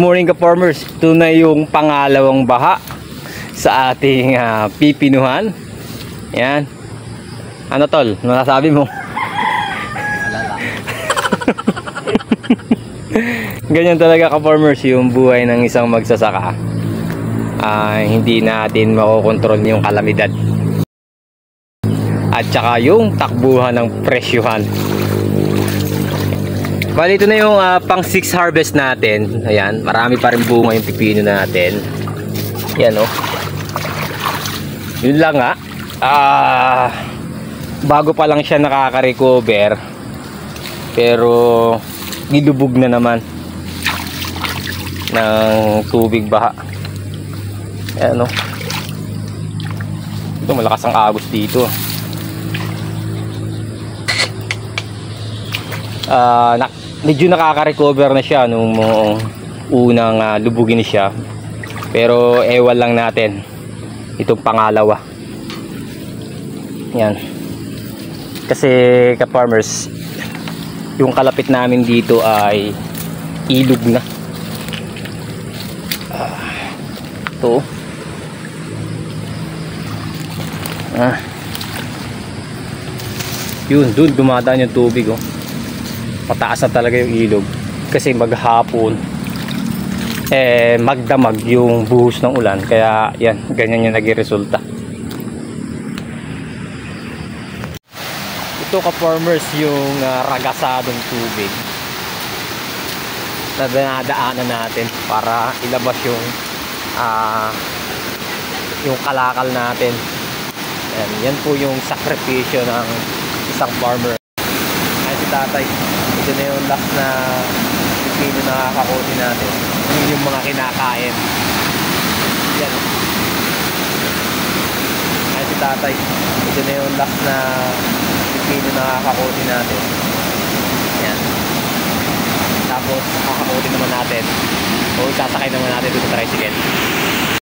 morning ka-farmers. Ito na yung pangalawang baha sa ating pipinuhan. Yan. Ano tol? Ano nasabi mo? Wala lang. Ganyan talaga ka-farmers yung buhay ng isang magsasaka. Hindi natin makokontrol yung kalamidad. At saka yung takbuhan ng presyuhan. Bali, ito na yung pang 6 harvest natin. Ayan, marami pa rin bunga yung pipino natin. Yan o. Yun lang nga. Bago pa lang siya nakaka-recover. Pero nilubog na naman ng tubig baha. Ayan o. Ito, malakas ang agos dito. Medyo nakaka-recover na siya nung unang lubugin siya, pero ewan lang natin itong pangalawa. Yan, kasi ka-farmers, yung kalapit namin dito ay ilog na. Ito yun, dun dumadaan yung tubig oh. Mataas na talaga yung ilog kasi maghapon magdamag yung buhos ng ulan, kaya yan, ganyan yung naging resulta. Ito ka-farmers yung ragasadong tubig na dinadaanan natin para ilabas yung kalakal natin. Yan po yung sakripisyo ng isang farmer. Ay, si tatay, ito na yung last na pipino na kakakutin natin. Yun yung mga kinakain. Yan. Ay, si tatay, ito na yung last na pipino na kakakutin natin. Yan. Tapos kakakutin naman natin o sasakay naman natin dito sa tricycle.